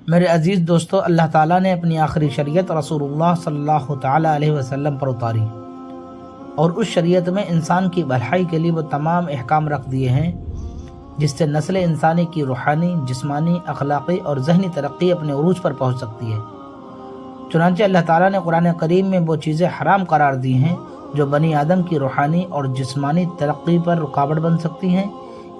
میرے عزیز دوستو، اللہ تعالیٰ نے اپنی آخری شریعت رسول اللہ صلی اللہ تعالیٰ علیہ وسلم پر اتاری، اور اس شریعت میں انسان کی بھلائی کے لیے وہ تمام احکام رکھ دیے ہیں جس سے نسل انسانی کی روحانی، جسمانی، اخلاقی اور ذہنی ترقی اپنے عروج پر پہنچ سکتی ہے۔ چنانچہ اللہ تعالیٰ نے قرآن کریم میں وہ چیزیں حرام قرار دی ہیں جو بنی آدم کی روحانی اور جسمانی ترقی پر رکاوٹ بن سکتی ہیں،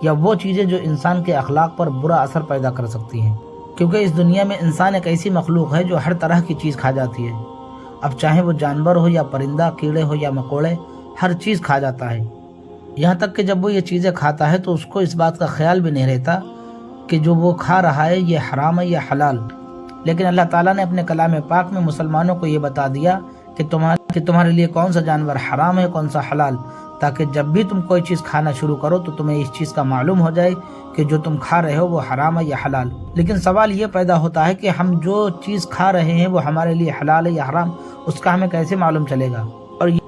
یا وہ چیزیں جو انسان کے اخلاق پر برا اثر پیدا کر سکتی ہیں، کیونکہ اس دنیا میں انسان ایک ایسی مخلوق ہے جو ہر طرح کی چیز کھا جاتی ہے۔ اب چاہے وہ جانور ہو یا پرندہ، کیڑے ہو یا مکوڑے، ہر چیز کھا جاتا ہے۔ یہاں تک کہ جب وہ یہ چیزیں کھاتا ہے تو اس کو اس بات کا خیال بھی نہیں رہتا کہ جو وہ کھا رہا ہے یہ حرام ہے یا حلال۔ لیکن اللہ تعالیٰ نے اپنے کلام پاک میں مسلمانوں کو یہ بتا دیا کہ تمہارے لیے کون سا جانور حرام ہے، کون سا حلال، تاکہ جب بھی تم کوئی چیز کھانا شروع کرو تو تمہیں اس چیز کا معلوم ہو جائے کہ جو تم کھا رہے ہو وہ حرام ہے یا حلال۔ لیکن سوال یہ پیدا ہوتا ہے کہ ہم جو چیز کھا رہے ہیں وہ ہمارے لیے حلال ہے یا حرام، اس کا ہمیں کیسے معلوم چلے گا؟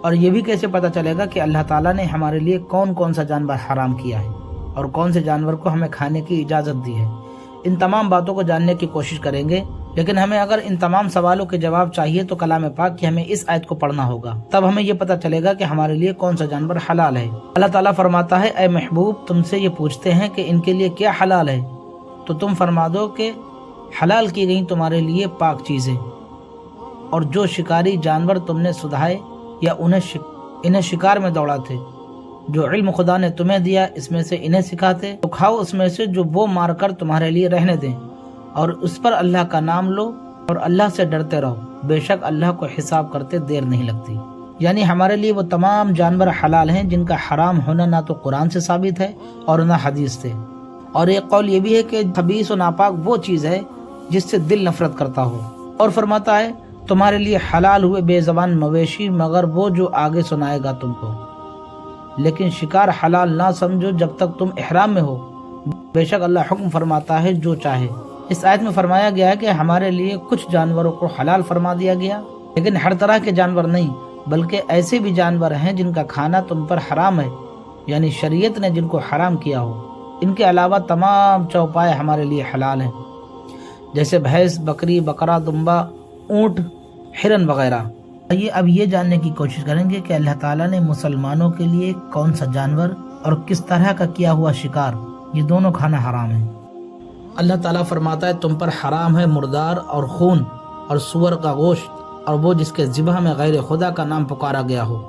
اور یہ بھی کیسے پتہ چلے گا کہ اللہ تعالیٰ نے ہمارے لیے کون سا جانور حرام کیا ہے اور کون سے جانور کو ہمیں کھانے کی اجازت دی ہے؟ ان تمام باتوں کو جاننے کی کوشش کریں گے، لیکن ہمیں اگر ان تمام سوالوں کے جواب چاہیے تو کلام پاک کی ہمیں اس آیت کو پڑھنا ہوگا، تب ہمیں یہ پتہ چلے گا کہ ہمارے لیے کون سا جانور حلال ہے۔ اللہ تعالیٰ فرماتا ہے، اے محبوب، تم سے یہ پوچھتے ہیں کہ ان کے لیے کیا حلال ہے، تو تم فرما دو کہ حلال کی گئی تمہارے لیے پاک چیزیں، اور جو شکاری جانور تم نے سدھائے یا انہیں شکار میں دوڑاتے، جو علم خدا نے تمہیں دیا اس میں سے انہیں سکھاتے، تو کھاؤ اس میں سے جو وہ مار کر تمہارے لیے رہنے دیں، اور اس پر اللہ کا نام لو اور اللہ سے ڈرتے رہو، بے شک اللہ کو حساب کرتے دیر نہیں لگتی۔ یعنی ہمارے لیے وہ تمام جانور حلال ہیں جن کا حرام ہونا نہ تو قرآن سے ثابت ہے اور نہ حدیث سے۔ اور ایک قول یہ بھی ہے کہ خبیث و ناپاک وہ چیز ہے جس سے دل نفرت کرتا ہو۔ اور فرماتا ہے، تمہارے لیے حلال ہوئے بے زبان مویشی مگر وہ جو آگے سنائے گا تم کو، لیکن شکار حلال نہ سمجھو جب تک تم احرام میں ہو، بے شک اللہ حکم فرماتا ہے جو چاہے۔ اس آیت میں فرمایا گیا ہے کہ ہمارے لیے کچھ جانوروں کو حلال فرما دیا گیا، لیکن ہر طرح کے جانور نہیں، بلکہ ایسے بھی جانور ہیں جن کا کھانا تم پر حرام ہے، یعنی شریعت نے جن کو حرام کیا ہو۔ ان کے علاوہ تمام چوپائے ہمارے لیے حلال ہیں، جیسے بھینس، بکری، بکرا، دمبا، اونٹ، ہرن وغیرہ۔ اب یہ جاننے کی کوشش کریں گے کہ اللہ تعالیٰ نے مسلمانوں کے لیے کون سا جانور اور کس طرح کا کیا ہوا شکار، یہ دونوں کھانا حرام ہے۔ اللہ تعالیٰ فرماتا ہے، تم پر حرام ہے مردار اور خون اور سور کا گوشت، اور وہ جس کے ذبح میں غیر خدا کا نام پکارا گیا ہو،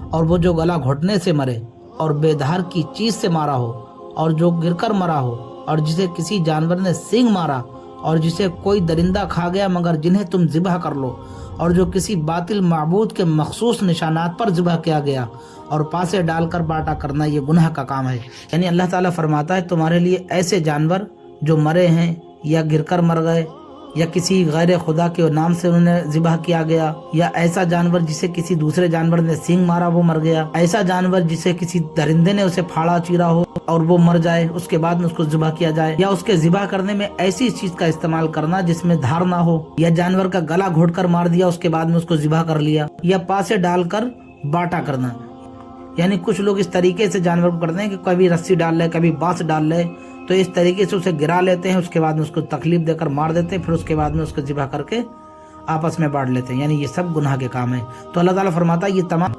اور وہ جو گلا گھٹنے سے مرے اور بے دھار کی چیز سے مارا ہو، اور جو گر کر مرا ہو، اور جسے کسی جانور نے سینگ مارا، اور جسے کوئی درندہ کھا گیا مگر جنہیں تم ذبح کر لو، اور جو کسی باطل معبود کے مخصوص نشانات پر ذبح کیا گیا، اور پاسے ڈال کر باٹا کرنا یہ گناہ کا کام ہے۔ یعنی اللہ تعالیٰ فرماتا ہے، تمہارے لیے ایسے جانور جو مرے ہیں یا گر کر مر گئے، یا کسی غیر خدا کے نام سے انہیں ذبح کیا گیا، یا ایسا جانور جسے کسی دوسرے جانور نے سینگ مارا وہ مر گیا، ایسا جانور جسے کسی درندے نے اسے پھاڑا چیرا ہو اور وہ مر جائے، اس کے بعد میں اس کو ذبح کیا جائے، یا اس کے ذبح کرنے میں ایسی چیز کا استعمال کرنا جس میں دھار نہ ہو، یا جانور کا گلا گھوٹ کر مار دیا اس کے بعد میں اس کو ذبح کر لیا، یا پاسے ڈال کر باٹا کرنا۔ یعنی کچھ لوگ اس طریقے سے جانور کو کرتے ہیں کہ کبھی رسی ڈال لے، کبھی بانس ڈال لے، تو اس طریقے سے اسے گرا لیتے ہیں، اس کے بعد میں اس کو تکلیف دے کر مار دیتے ہیں، پھر اس کے بعد میں اس کو ذبح کر کے آپس میں بانٹ لیتے ہیں۔ یعنی یہ سب گناہ کے کام ہیں۔ تو اللہ تعالیٰ فرماتا ہے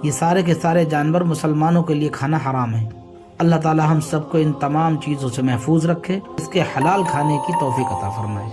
یہ سارے کے سارے جانور مسلمانوں کے لیے کھانا حرام ہے۔ اللہ تعالیٰ ہم سب کو ان تمام چیزوں سے محفوظ رکھے، اس کے حلال کھانے کی توفیق عطا فرمائے۔